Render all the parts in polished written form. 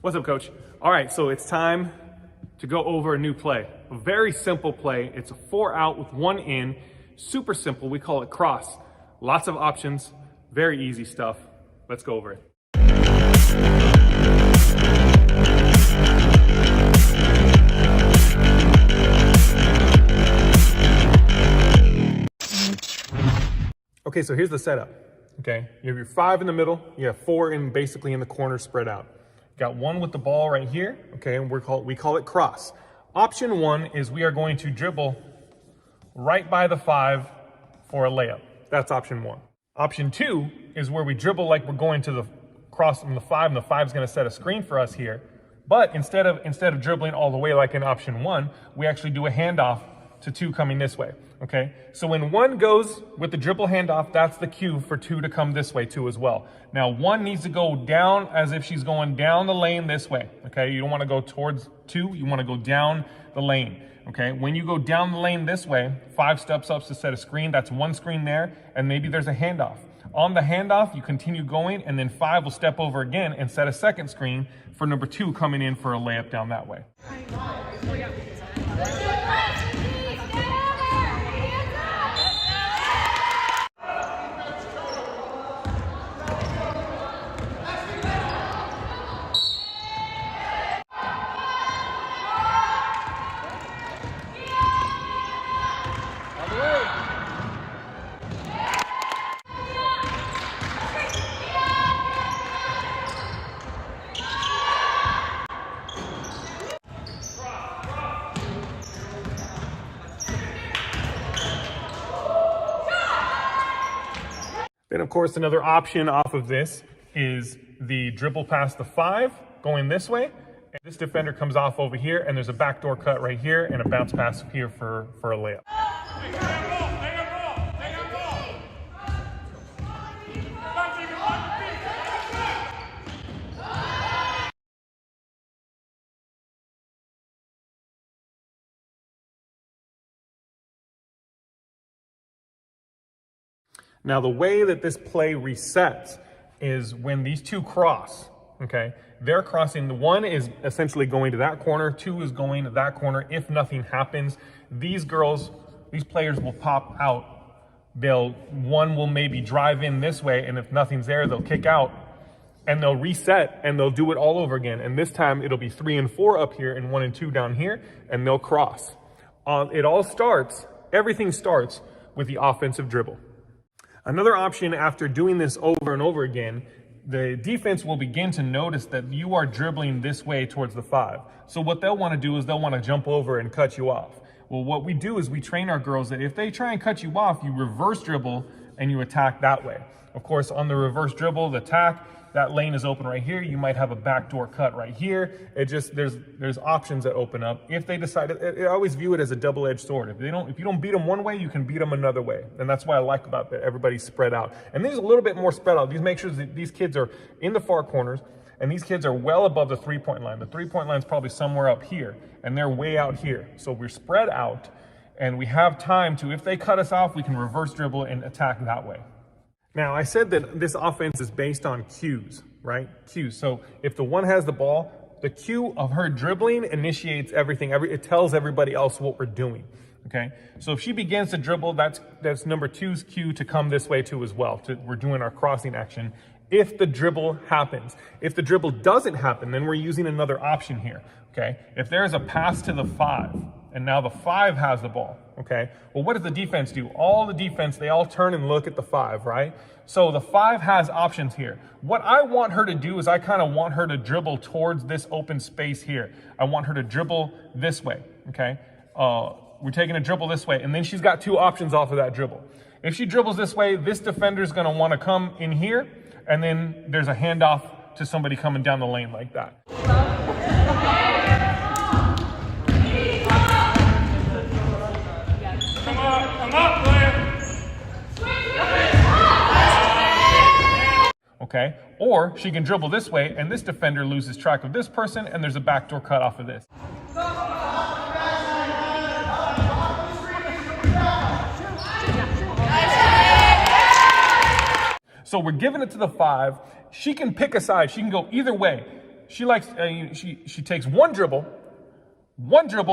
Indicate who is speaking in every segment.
Speaker 1: What's up, coach? All right, so it's time to go over a new play. A very simple play. It's a 4 out with 1 in. Super simple. We call it cross. Lots of options. Very easy stuff. Let's go over it. Okay, so here's the setup. Okay, you have your 5 in the middle. You have 4 basically in the corner spread out. Got 1 with the ball right here, okay, and we call it cross. Option 1 is we are going to dribble right by the 5 for a layup. That's option 1. Option 2 is where we dribble like we're going to the cross from the 5, and the 5 is going to set a screen for us here. But instead of dribbling all the way like in option 1, we actually do a handoff to 2 coming this way, okay? So when 1 goes with the dribble handoff, that's the cue for 2 to come this way too as well. Now 1 needs to go down as if she's going down the lane this way, okay? You don't want to go towards 2, you want to go down the lane, okay? When you go down the lane this way, 5 steps up to set a screen, that's 1 screen there, and maybe there's a handoff. On the handoff, you continue going, and then 5 will step over again and set a second screen for number 2 coming in for a layup down that way. Then, of course, another option off of this is the dribble past the 5 going this way. And this defender comes off over here, and there's a backdoor cut right here and a bounce pass here for a layup. Now, the way that this play resets is when these 2 cross, okay? They're crossing. The 1 is essentially going to that corner, 2 is going to that corner. If nothing happens, these players will pop out. 1 will maybe drive in this way, and if nothing's there, they'll kick out, and they'll reset, and they'll do it all over again. And this time, it'll be 3 and 4 up here, and 1 and 2 down here, and they'll cross. Everything starts with the offensive dribble. Another option after doing this over and over again, the defense will begin to notice that you are dribbling this way towards the 5. So what they'll want to do is they'll want to jump over and cut you off. Well, what we do is we train our girls that if they try and cut you off, you reverse dribble and you attack that way. Of course, on the reverse dribble, the attack, that lane is open right here. You might have a backdoor cut right here. There's options that open up. If they decide, I always view it as a double-edged sword. If you don't beat them one way, you can beat them another way. And that's why I like about that everybody's spread out. And there's a little bit more spread out. These make sure that these kids are in the far corners, and these kids are well above the 3-point line. The 3-point line is probably somewhere up here, and they're way out here. So we're spread out, and we have time to, if they cut us off, we can reverse dribble and attack that way. Now, I said that this offense is based on cues, right? Cues. So if the 1 has the ball, the cue of her dribbling initiates everything. It tells everybody else what we're doing, okay? So if she begins to dribble, that's number 2's cue to come this way too as well. We're doing our crossing action if the dribble happens. If the dribble doesn't happen, then we're using another option here, okay? If there's a pass to the 5, and now the 5 has the ball, okay? Well, what does the defense do? All the defense, they all turn and look at the 5, right? So the 5 has options here. What I want her to do is I kind of want her to dribble towards this open space here. I want her to dribble this way, okay? We're taking a dribble this way, and then she's got 2 options off of that dribble. If she dribbles this way, this defender's gonna wanna come in here, and then there's a handoff to somebody coming down the lane like that. Okay, or she can dribble this way and this defender loses track of this person and there's a backdoor cut off of this. So we're giving it to the 5. She can pick a side. She can go either way. she likes, she takes one dribble,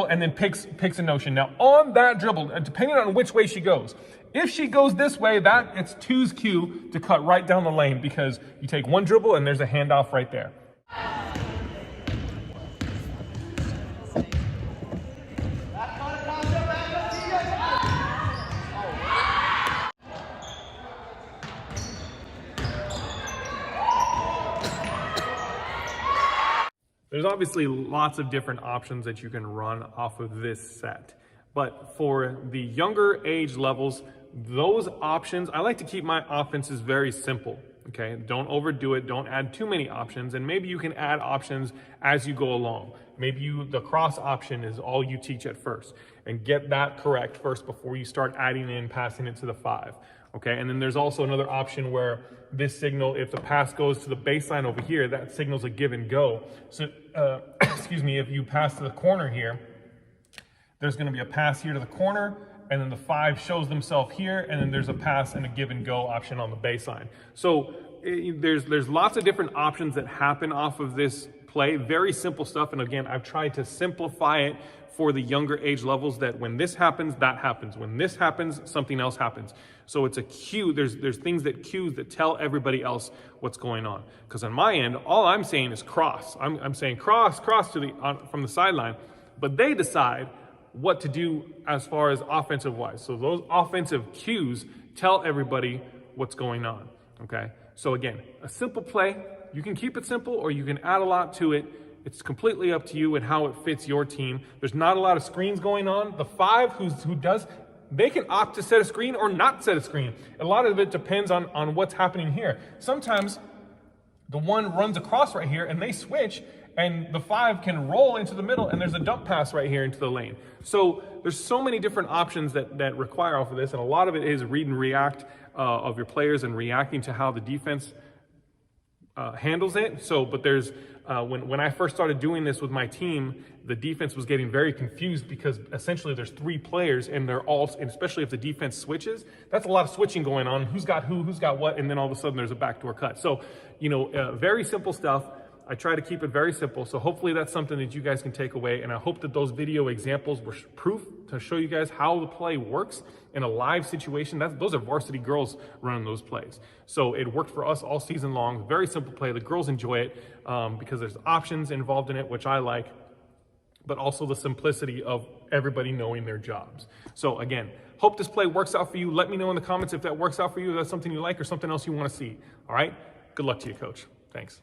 Speaker 1: and then picks a notion. Now on that dribble, depending on which way she goes, if she goes this way, it's two's cue to cut right down the lane, because you take one dribble and there's a handoff right there. There's obviously lots of different options that you can run off of this set. But for the younger age levels, those options, I like to keep my offenses very simple, okay? Don't overdo it, don't add too many options, and maybe you can add options as you go along. Maybe the cross option is all you teach at first, and get that correct first before you start adding in, passing it to the 5. Okay, and then there's also another option where this signal, if the pass goes to the baseline over here, that signals a give and go. So, excuse me, if you pass to the corner here, there's going to be a pass here to the corner, and then the 5 shows themselves here, and then there's a pass and a give and go option on the baseline. So there's lots of different options that happen off of this play. Very simple stuff, and again, I've tried to simplify it for the younger age levels, that when this happens, that happens. When this happens, something else happens. So it's a cue. There's things that cues that tell everybody else what's going on. Because on my end, all I'm saying is cross. I'm saying cross to from the sideline, but they decide what to do as far as offensive wise. So those offensive cues tell everybody what's going on. Okay. So again, a simple play. You can keep it simple, or you can add a lot to it. It's completely up to you and how it fits your team. There's not a lot of screens going on. The 5 who does, they can opt to set a screen or not set a screen. A lot of it depends on what's happening here. Sometimes the one runs across right here and they switch, and the 5 can roll into the middle, and there's a dump pass right here into the lane. So there's so many different options that require off of this, and a lot of it is read and react of your players and reacting to how the defense handles it. So, but there's when I first started doing this with my team, the defense was getting very confused, because essentially there's 3 players, and they're all, and especially if the defense switches, that's a lot of switching going on. Who's got who's got what, and then all of a sudden there's a backdoor cut. So, very simple stuff. I try to keep it very simple. So hopefully that's something that you guys can take away. And I hope that those video examples were proof to show you guys how the play works in a live situation. Those are varsity girls running those plays. So it worked for us all season long. Very simple play. The girls enjoy it because there's options involved in it, which I like, but also the simplicity of everybody knowing their jobs. So again, hope this play works out for you. Let me know in the comments if that works out for you, if that's something you like or something else you want to see. All right. Good luck to you, Coach. Thanks.